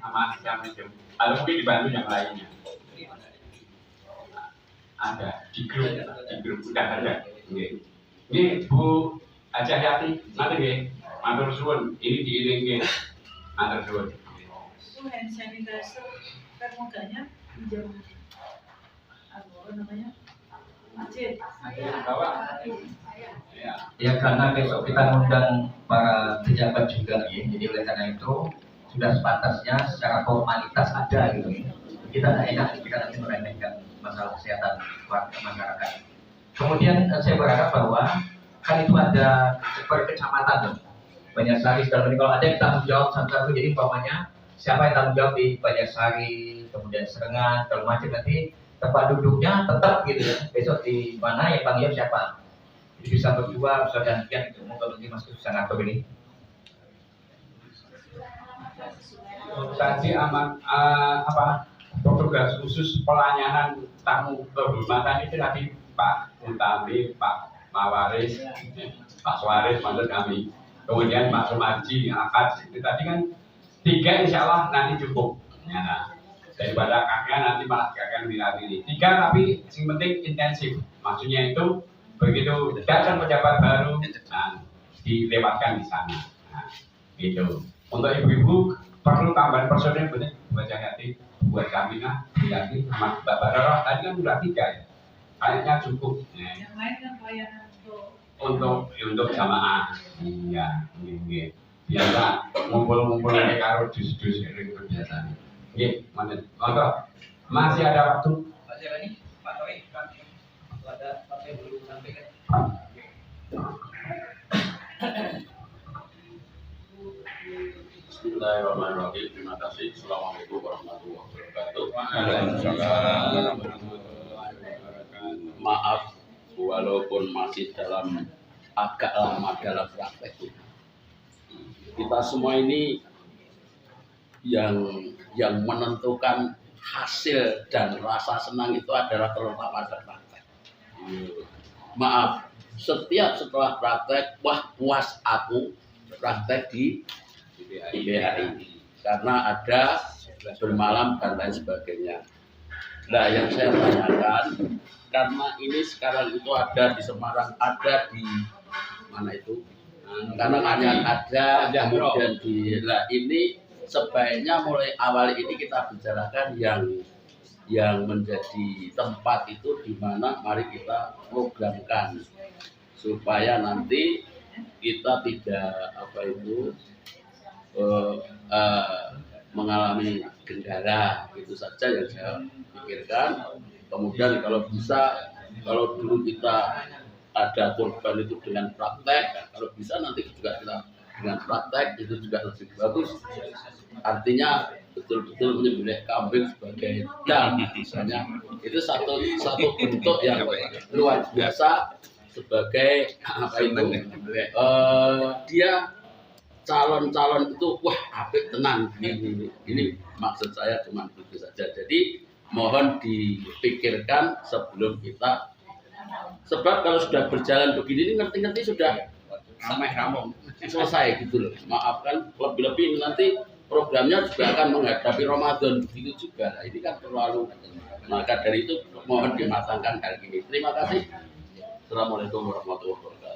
sama yang medium. Lalu mungkin dibantu yang lainnya. Ada di grup udah ada. Ini Bu Haji Hayati, nanti nggih, matur suwun. Ini diiring matur suwun. Itu hand sanitizer termoganya pinjam apa namanya? Masjid. Ya karena besok kita mengundang para pejabat juga ya, jadi oleh karena itu sudah sepantasnya secara formalitas ada gitu ya. Kita tidak enak kita nanti meremehkan masalah kesehatan warga masyarakat. Kemudian saya berharap bahwa kan itu ada per kecamatan tuh. Banjarsari sekarang ini kalau ada yang tanggung jawab satu-satu, jadi umpamanya siapa yang tanggung jawab di Banjarsari, kemudian Serengan, kalau macam nanti tempat duduknya tetap gitu ya. Besok di mana yang tanggung jawab siapa? Jadi bisa berdua, bisa gantian gitu. Monggo nanti Mas bisa ngatur ini. Tadi aman petugas khusus pelayanan tamu kehormatan itu tadi Pak Untami, Pak Mawaris, Pak Suwaris, mantan kami. Kemudian Pak Sumarji, Akad, itu tadi kan 3 insya Allah nanti cukup. Ya, daripada kakek nanti malah kakek pilih 3 tapi yang penting intensif. Maksudnya itu begitu datang pejabat baru, nah, dilewatkan di sana. Nah, gitu. Untuk ibu-ibu perlu tambahan personil benar buat Hayati, buat kami Hayati sama Mbak Barara tadi kan udah 3 ya. Kayaknya cukup. Yang lain kan pelayanan untuk jamaah. Iya, nggih. Biasa ngumpul-ngumpul nek karo dus-dus ring biasa. Nggih, monggo. Masih ada waktu. Masih lagi Pak Toy, ada Pak yang belum sampaikan. Bismillahirrahmanirrahim. Terima kasih. Assalamualaikum warahmatullahi wabarakatuh. Maaf walaupun masih agak lama dalam praktek. Kita semua ini yang menentukan hasil dan rasa senang itu adalah terletak pada praktek. Maaf, setelah praktek, wah puas aku praktek di IBHI karena ada bermalam dan lain sebagainya. Nah, yang saya tanyakan, karena ini sekarang itu ada di Semarang, ada di mana itu? Karanganyar ada, kemudian di ini sebaiknya mulai awal ini kita bicarakan yang menjadi tempat itu di mana mari kita programkan supaya nanti kita tidak mengalami kendala, itu saja yang saya pikirkan. Kemudian kalau bisa, kalau dulu kita ada korban itu dengan praktek, kalau bisa nanti juga kita dengan praktek itu juga lebih bagus. Artinya betul-betul menyembelih kambing sebagai dam, misalnya itu satu bentuk yang luar biasa sebagai dia calon-calon itu wah apik tenang ini maksud saya cuma itu saja. Jadi mohon dipikirkan sebelum kita, sebab kalau sudah berjalan begini ini ngerti-ngerti sudah ramai-ramai selesai gitu loh. Maafkan lebih-lebih nanti programnya juga akan menghadapi Ramadan begitu juga. Nah, ini kan terlalu, maka dari itu mohon dimatangkan hal ini. Terima kasih. Assalamualaikum warahmatullahi wabarakatuh.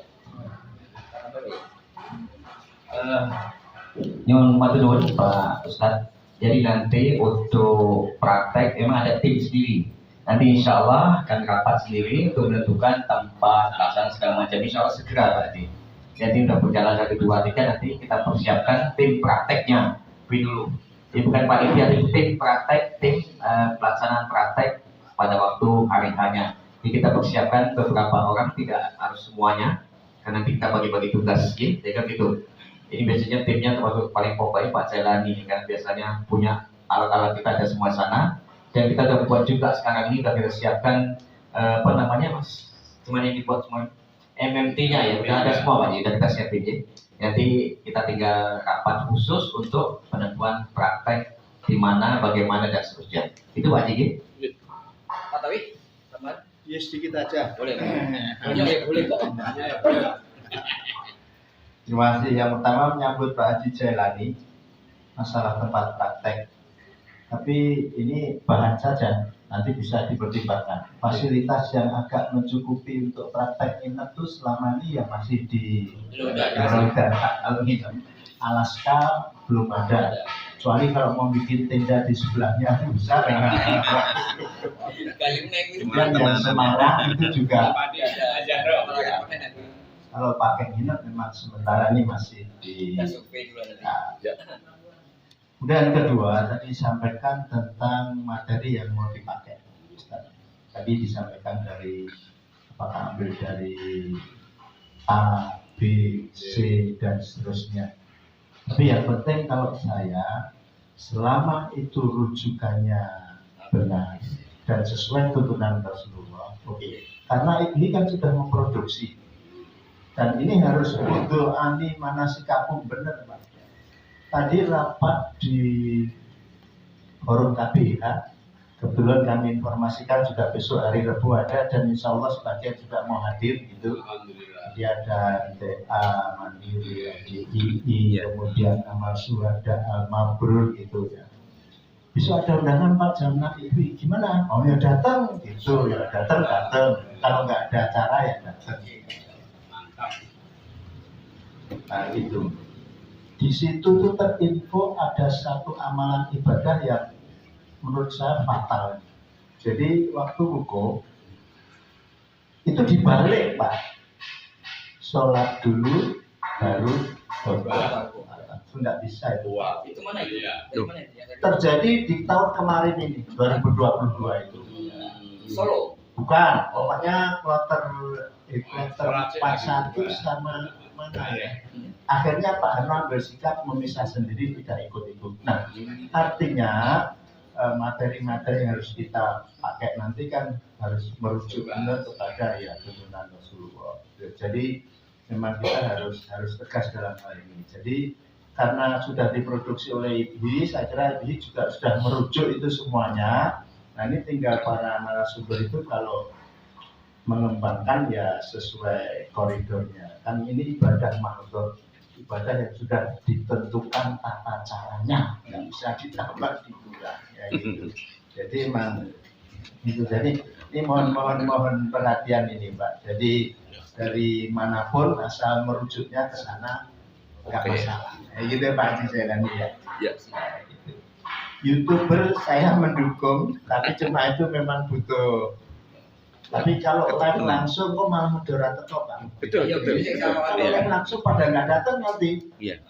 Nyun matur Pak Ustadz. Jadi nanti untuk praktek memang ada tim sendiri. Nanti insya Allah akan rapat sendiri untuk menentukan tempat, pelaksanaan segala macam. Insya Allah segera berarti. Jadi udah berjalan 1, 2, 3 nanti kita persiapkan tim prakteknya dulu. Jadi bukan panitia, tim praktek, tim pelaksanaan praktek pada waktu hari hanya. Jadi kita persiapkan beberapa orang, tidak harus semuanya, karena nanti kita bagi-bagi tugas, gitu. Ini biasanya timnya termasuk paling pokoknya Pak Jailani kan biasanya punya alat-alat kita ada semua sana, dan kita udah buat juga sekarang ini udah kita siapkan Mas, cuman yang dibuat semua MMT-nya ya udah ada semua Pak, udah kita siapin ya. Nanti kita tinggal rapat khusus untuk penentuan praktek di mana, bagaimana dan seterusnya. Itu Pak Jiki. Pak Tawi, teman. Ya sedikit aja. Boleh. Boleh kok. Terima kasih. Yang pertama menyambut Pak Haji Jailani masalah tempat praktek. Tapi ini bahan saja, nanti bisa dipertimbangkan. Fasilitas yang agak mencukupi untuk praktek inap itu selama ini ya masih di Alaska belum ada. Kecuali kalau mau bikin tenda di sebelahnya besar. Kemudian yang Semarang itu juga. Kalau pakai nginep memang sementara ini masih di. Kemudian kedua tadi disampaikan tentang materi yang mau dipakai. Tadi disampaikan dari apakah ambil dari A, B, C dan seterusnya. Tapi yang penting kalau saya selama itu rujukannya benar dan sesuai tuntunan Rasulullah, oke. Karena ini kan sudah memproduksi dan ini harus untuk ani manasikakum benar, Pak. Tadi rapat di forum KBH, kebetulan kami informasikan juga besok hari Rabu ada dan insya Allah sebagian juga mau hadir gitu. Jadi ada TA, Mandiri, DII, kemudian Amal Suhada, Al-Mabrur gitu ya. Besok ada undangan Pak jam 6 itu gimana? Oh ya datang gitu ya, datang. Kalau nggak ada acara ya datang. Nah itu. Di situ tuh terinfo ada satu amalan ibadah yang menurut saya fatal. Jadi waktu wukuf itu dibalik, Pak. Sholat dulu baru berdoa. Itu nggak bisa itu. Itu mana itu? Terjadi di tahun kemarin ini 2022 itu. Solo. Bukan, pokoknya kloter 41 sama mana ya? Akhirnya Pak Harno bersikap memisah sendiri, tidak ikut-ikut. Nah, artinya materi-materi yang harus kita pakai nanti kan harus merujuk benar kepada ya tuntunan Rasulullah. Jadi memang kita harus tegas dalam hal ini. Jadi karena sudah diproduksi oleh IBI, saya kira IBI juga sudah merujuk itu semuanya. Nah ini tinggal para narasumber itu kalau mengembangkan ya sesuai koridornya. Kan ini ibadah makhluk, ibadah yang sudah ditentukan tata caranya, nggak bisa ditambah dikurang. Ya, gitu. Jadi memang itu. Jadi ini mohon perhatian ini Pak. Jadi dari manapun asal merujuknya ke sana nggak masalah. Ya, gitu Pak Haji Zailani ya. Gitu. YouTuber saya mendukung, tapi cuma itu memang butuh. Tapi kalau live langsung kok malah moderator kok Pak. Betul. Kalau live langsung pada nggak datang nanti. Iya.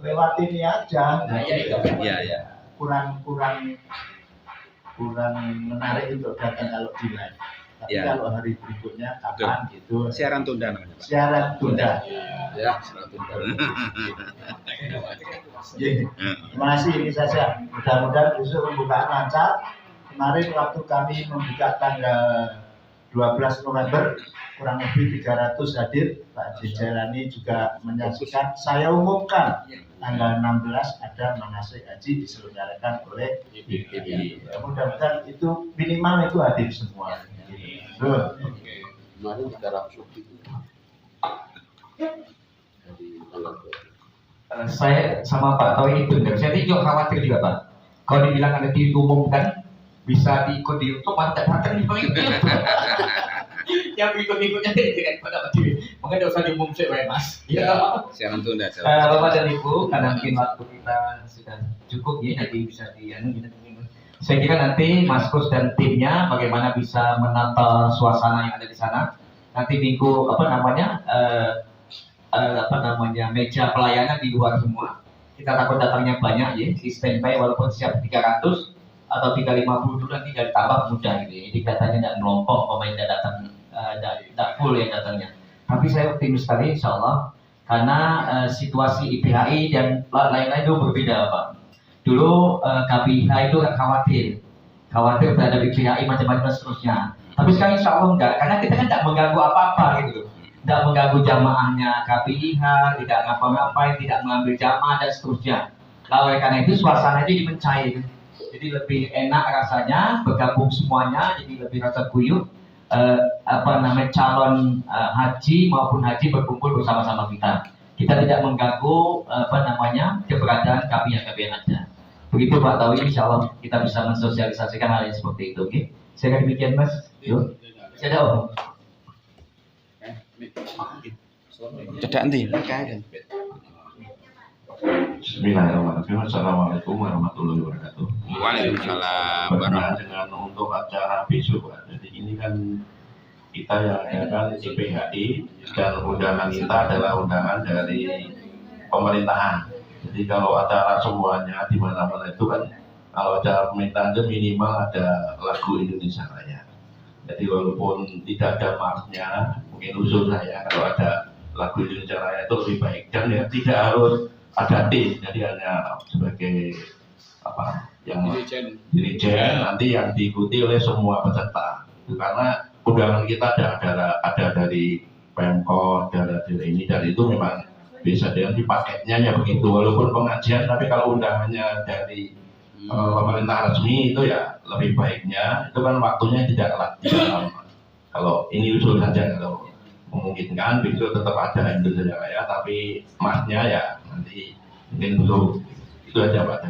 Lewat ini aja. Nah, ya itu. Iya. Kurang menarik untuk datang kalau di live. Tapi Ya. kalau hari berikutnya kapan gitu. Siaran tunda namanya. Siaran tunda. Ya. Terima kasih, ini saja. Mudah-mudahan besok pembukaan lancar. Kemarin waktu kami membuka tanggal 12 November, kurang lebih 300 hadir. Pak Haji Jailani juga menyaksikan. Saya umumkan tanggal 16 ada manasik haji diselenggarakan oleh IBI. Mudah-mudahan itu minimal itu hadir semua. Kemarin 300 itu. Dari tanggal Saya sama Pak Tawi ini benar. Saya juga khawatir juga Pak. Kalau dibilang ada diumumkan, bisa diikut di YouTube, mantap di yang ikut-ikutnya tidak pada Pak Dewi. Mungkin tidak usah diumum sih, Mas. Iya. Siaran tunda. Bapak dan Ibu, karena mungkin waktu kita sudah cukup ya, jadi bisa saya kira nanti Mas Kus dan timnya bagaimana bisa menata suasana yang ada di sana. Nanti minggu meja pelayanan di luar semua. Kita takut datangnya banyak ya, di standby walaupun siap 300 atau 350 dulu nanti jadi tambah mudah gitu. Jadi katanya tidak melompok, pemain tidak datang, tidak full ya datangnya. Tapi saya optimis sekali insya Allah karena situasi IPHI dan lain-lain itu berbeda Pak. Dulu KBH itu khawatir terhadap IPHI macam-macam dan seterusnya. Tapi sekarang insya Allah enggak, karena kita kan tidak mengganggu apa-apa gitu. Tidak mengganggu jamaahnya KBH, tidak ngapa-ngapain, tidak mengambil jamaah dan seterusnya. Lalu karena itu suasana itu mencair. Jadi lebih enak rasanya bergabung semuanya, jadi lebih rasa guyup. Calon haji maupun haji berkumpul bersama-sama kita. Kita tidak mengganggu keberadaan kami yang ada. Begitu Pak Tawi, insya Allah kita bisa mensosialisasikan hal yang seperti itu. Oke, saya demikian Mas. Yuk, saya ada Cedak nanti. Bismillahirrahmanirrahim. Assalamualaikum warahmatullahi wabarakatuh. Waalaikumsalam. Berkenaan dengan untuk acara besok, Pak. Jadi ini kan kita yang adakan IPHI dan undangan kita adalah undangan dari pemerintahan. Jadi kalau acara semuanya di mana-mana itu kan kalau acara pemerintahan itu minimal ada lagu Indonesia Raya. Jadi walaupun tidak ada marsnya, mungkin usul saya kalau ada lagu Indonesia Raya itu lebih baik dan ya tidak harus ada tim, jadi hanya sebagai apa yang dirijen nanti yang diikuti oleh semua peserta. Itu karena undangan kita ada dari Pemkot, dari ini, dari itu memang bisa dengan di paketnya ya begitu. Walaupun pengajian, tapi kalau undangannya dari pemerintah resmi itu ya lebih baiknya itu kan waktunya tidak lama. Kalau ini usul saja, kalau memungkinkan besok tetap ada Indonesia Raya, tapi masnya ya nanti mungkin dulu itu aja Pak.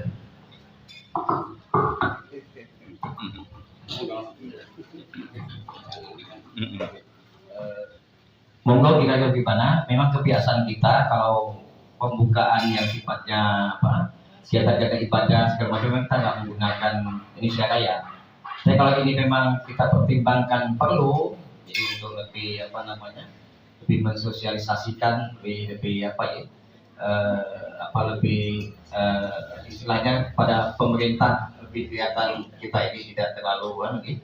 Monggo kira-kira gimana? Memang kebiasaan kita kalau pembukaan yang sifatnya apa, siaga-siaga ibadah segala macam kita nggak menggunakan Indonesia Raya. Tapi kalau ini memang kita pertimbangkan perlu, jadi untuk lebih apa namanya, lebih mensosialisasikan, lebih apa ya, lebih istilahnya pada pemerintah lebih kelihatan kita ini tidak terlalu gitu.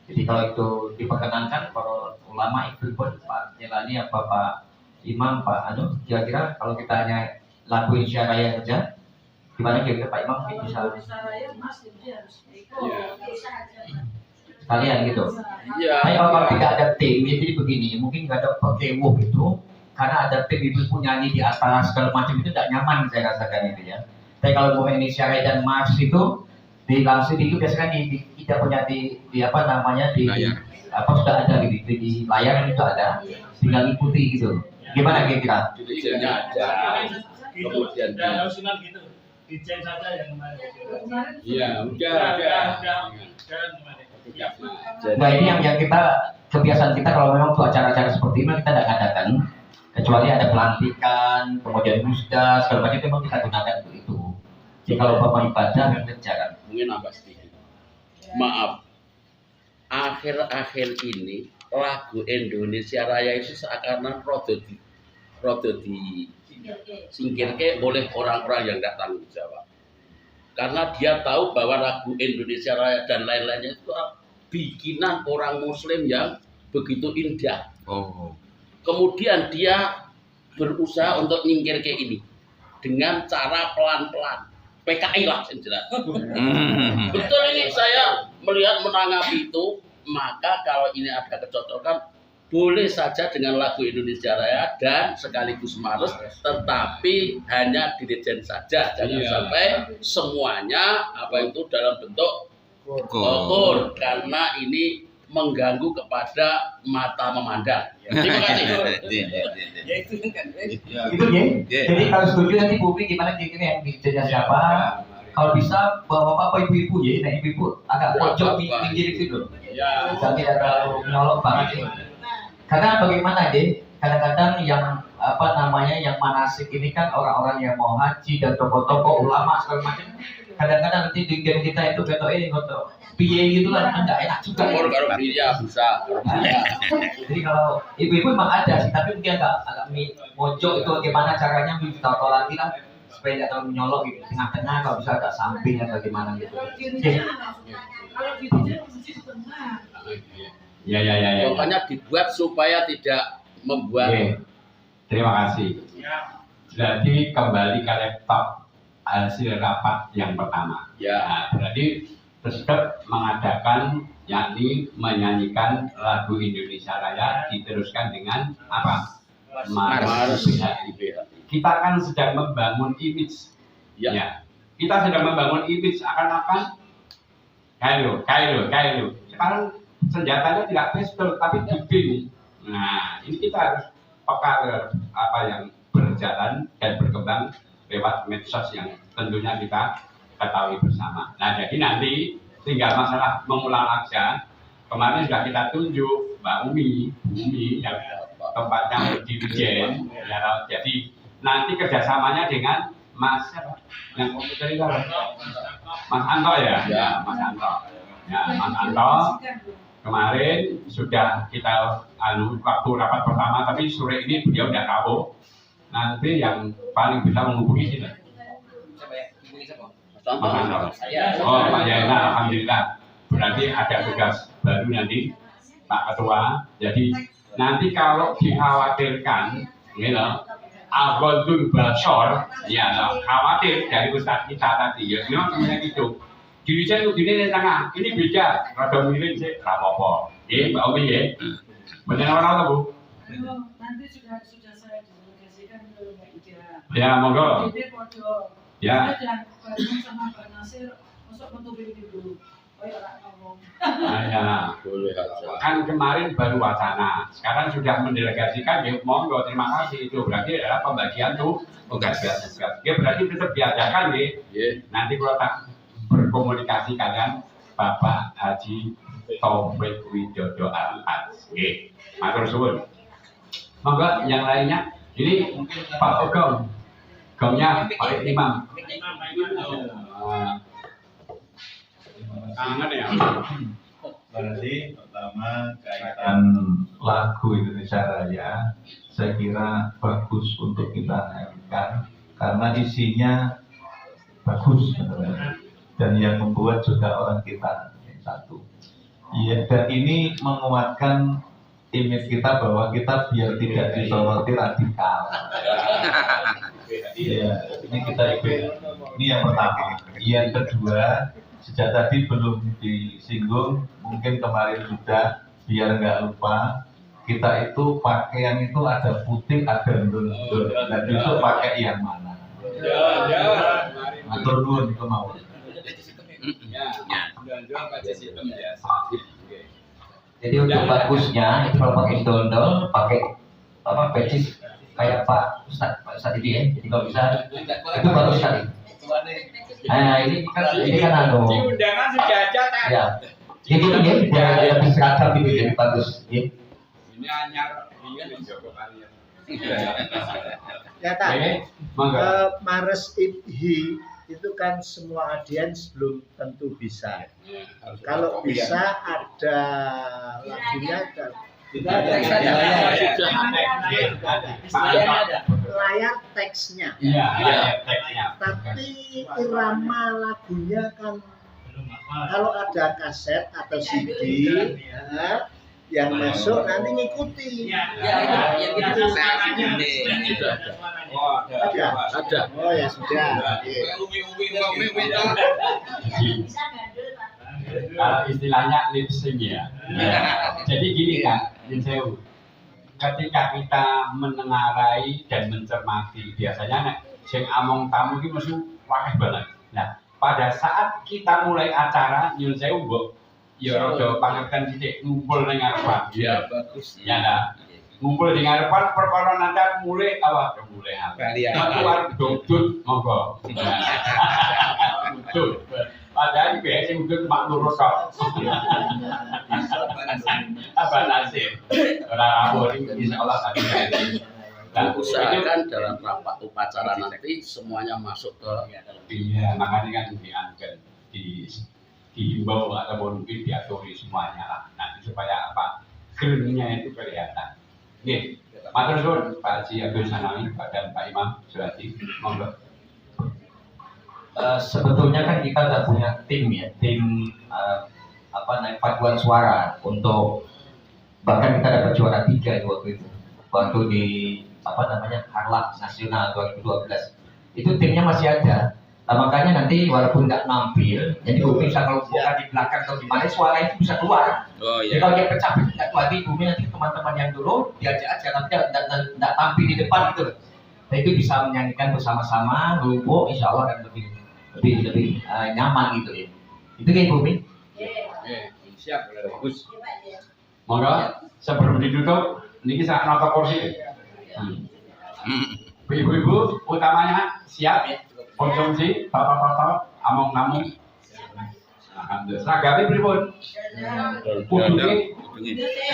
Jadi kalau itu diperkenankan para ulama itu pun Pak Jelani apa Pak Imam Pak kira-kira kalau kita hanya lagu Indonesia Raya saja gimana kira-kira Pak Imam mungkin bisa sekalian gitu. Tapi kalau tidak ada tim jadi begini mungkin nggak ada pertemuan gitu karena ada tim ibu nyanyi di atas segala macam itu tidak nyaman saya rasakan itu ya. Tapi kalau mau Indonesia Raya dan Mars itu langsung itu biasanya kita punya di apa namanya di apa sudah ada di layar itu ada tinggal ikuti gitu. Gimana kira-kira? Dirijennya ada, kemudian gitu. Dijen saja yang kemarin. Iya, udah. Nah ini yang kita kebiasaan kita kalau memang untuk acara-acara seperti ini kita tidak adakan kecuali ada pelantikan, kemudian musda segala macam memang kita gunakan untuk itu. Jadi kalau bapak ibadah memang jarang. mungkin nambah sedikit. Maaf, akhir-akhir ini lagu Indonesia Raya itu seakan-akan rodo di singkirke oleh orang-orang yang tidak tanggung jawab. Karena dia tahu bahwa lagu Indonesia Raya dan lain-lainnya itu bikinan orang Muslim yang begitu indah. Kemudian dia berusaha untuk nyingkirke ini dengan cara pelan-pelan. PKI lah yang jelas. Betul ini saya melihat menanggapi itu, maka kalau ini ada kecocokan boleh saja dengan lagu Indonesia Raya dan sekaligus Mars, tetapi hanya dirijen saja, jangan sampai semuanya apa itu dalam bentuk kur karena ini mengganggu kepada mata memandang. Terima kasih. Ya itu kan. Itu ya. Jadi kalau setuju nanti publik gimana kira-kira yang dirijennya siapa? Kalau bisa bapak-bapak ibu-ibu ya, nah ibu-ibu agak pojok pinggir situ. Ya. Jangan tidak terlalu nyolok banget sih. Karena bagaimana deh, kadang-kadang yang apa namanya yang manasik ini kan orang-orang yang mau haji dan tokoh-tokoh ulama segala macam. Kadang-kadang nanti di game kita itu foto piye gitu lah, enggak enak juga. Kalau dia bisa. Jadi kalau ibu-ibu memang ada sih, tapi mungkin agak mojok itu bagaimana caranya minta lagi lah supaya tidak terlalu menyolok gitu, tengah-tengah kalau bisa agak samping atau bagaimana gitu. Kalau dirijen mesti setengah. Ya. Pokoknya dibuat supaya tidak membuat. Terima kasih. Jadi kembali ke laptop hasil rapat yang pertama. Nah, berarti tetap mengadakan yakni menyanyikan lagu Indonesia Raya diteruskan dengan apa? Mars. Kita kan sedang membangun image. Ya. Kita sedang membangun image akan-akan Kairo. Sekarang senjatanya tidak pistol tapi dibin. Nah, ini kita harus peka apa yang berjalan dan berkembang lewat medsos yang tentunya kita ketahui bersama. Nah, jadi nanti tinggal masalah mengulang aja. Kemarin sudah kita tunjuk Mbak Umi yang tempatnya di Wijen. Ya, jadi nanti kerjasamanya dengan Mas yang komputer itu Mas Anto ya, Mas Anto. Ya, Mas Anto kemarin sudah kita waktu rapat pertama, tapi sore ini beliau udah tahu. Nanti yang paling bisa menghubungi sini. Mas Anto. Oh, Pak Yana, alhamdulillah. Berarti ada tugas baru nanti Pak Ketua. Jadi nanti kalau dikhawatirkan, gitu, Abdul Bashor, ya khawatir dari Ustadz kita tadi, ya memang semuanya gitu. Dirijen itu di tengah, ini beda, rada miring sih, rapopo. Mbak Umi ya, benar orang Bu? Nanti sudah saya delegasikan ke Mbak Ida. Ya, monggo. Jadi foto. Ya. Saya dan bareng sama Pak Nasir, masuk foto dulu. Nah, kan kemarin baru wacana, sekarang sudah mendelegasikan, ya monggo, terima kasih. Itu berarti adalah pembagian tugas. Ya berarti tetap diadakan ya. Nanti kalau tak berkomunikasi kalian Bapak Haji Taufik Widodo Al-Haj. Matur suwun. Monggo yang lainnya, ini Pak Ogong, gongnya Pak Imam. Kangen ya. Berarti pertama kaitan lagu Indonesia Raya, saya kira bagus untuk kita nyanyikan karena isinya bagus sebenarnya, dan yang membuat juga orang kita yang satu. Iya, dan ini menguatkan image kita bahwa kita biar tidak disoroti radikal. Iya, ini kita ikut. Ini yang pertama. Yang kedua, sejak tadi belum disinggung, mungkin kemarin sudah, biar nggak lupa, kita itu pakaian itu ada putih, ada ndul-ndul, dan itu pakai yang mana? Atur nuwun itu mau. Jadi untuk bagusnya itu kalau pakai dondol, pakai apa pecis kayak Pak Ustadz ini ya. Jadi kalau bisa itu bagus sekali. Nah ini kan anu. Di undangan sudah ada kan? Ya. Jadi ini biar lebih seragam gitu, jadi bagus. Ya. Ini anyar ingin Joko Karya. Ya tak, Monggo. Mares Ibhi itu kan semua audiens belum tentu bisa. Kalau bisa ada lagunya layar teksnya. Iya, teksnya. Tapi irama lagunya kan kalau ada kaset atau CD ya, yang masuk nanti ngikuti. Ada. Oh ya sudah. Kalau istilahnya lip sync ya. Jadi gini kan, Jinsewu. Ketika kita menengarai dan mencermati, biasanya sing among tamu iki mesti wakeh banget. Nah, pada saat kita mulai acara, Jinsewu mbok ya rada pangerten sithik ngumpul ning ngarepan. Iya, bagus. Ya lah. Ngumpul di ngarepan perkara nanti mulai apa? Mulai apa? Keluar dudut monggo. Dudut. Padahal biasa udah mak lurus kok. Apa nasib? Orang awal ini insya Allah tadi. Dan usahakan dalam rapat upacara nanti semuanya masuk ke Iya, makanya kan diangkat, dihimbau ataupun mungkin diatori semuanya lah. Nanti supaya apa? Kerennya itu kelihatan. Nih, matur suwun Pak Haji Abdul Sanawi dan Pak Imam Surati. Monggo. Sebetulnya kan kita sudah punya tim ya, tim paduan suara untuk, bahkan kita dapat juara 3 di waktu itu, waktu di Harlak Nasional 2012. Itu timnya masih ada. Nah, makanya nanti walaupun nggak nampil, jadi Bumi bisa kalau bukan di belakang atau di mana suara itu bisa keluar. Oh Jadi iya. kalau dia pecah nggak keluar, Bumi nanti teman-teman yang dulu diajak aja, nanti nggak tampil di depan gitu. Nah, itu bisa menyanyikan bersama-sama, lumpur, insya Allah akan lebih nyaman gitu ya. Itu kayak Bumi. Siap, bagus. Monggo, sebelum ditutup, ini saya nota kursi. Ibu-ibu utamanya siap konsumsi, bapak-bapak among kamu. Alhamdulillah. Seragame pripun? Kuduke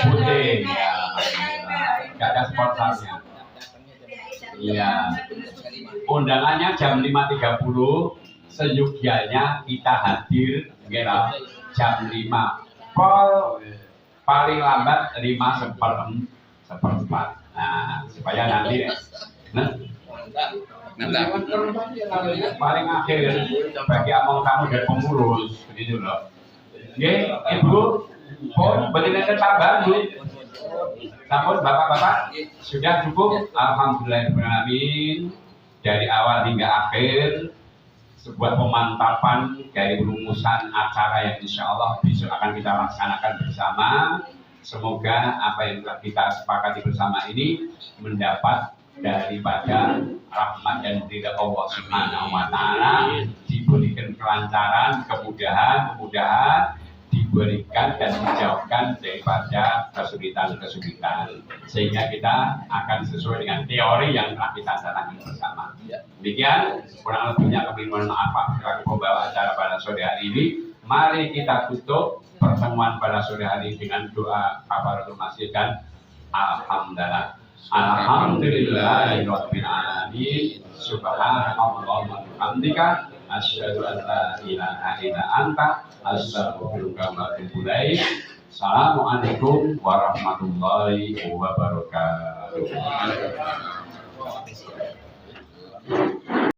putih ya. Enggak ada sponsornya. Iya. Undangannya jam 5.30. Seyogianya kita hadir kira jam 5. Call paling lambat 5:04. Nah, supaya nanti paling akhir bagi among kamu dan pengurus begitu loh. Oke, Ibu, pun benar tambahan Bu. Namun Bapak-bapak sudah cukup. Alhamdulillahirobbilalamin, dari awal hingga akhir sebuah pemantapan dari rumusan acara yang insya Allah besok akan kita laksanakan bersama. Semoga apa yang telah kita sepakati bersama ini mendapat daripada rahmat dan ridha Allah Subhanahu wa taala, diberikan kelancaran, kemudahan, diberikan dan dijauhkan daripada kesulitan-kesulitan, sehingga kita akan sesuai dengan teori yang telah kita canangkan bersama. Demikian kurang lebihnya kami mohon maaf selaku pembawa acara pada sore hari ini. Mari kita tutup pertemuan pada sore hari dengan doa kafaratul masjid dan alhamdulillah. Alhamdulillahirabbil alamin. Subhanallah wa bihamdika asyhadu an la ilaha illa anta astaghfiruka wa atubu ilaik. Assalamualaikum warahmatullahi wabarakatuh.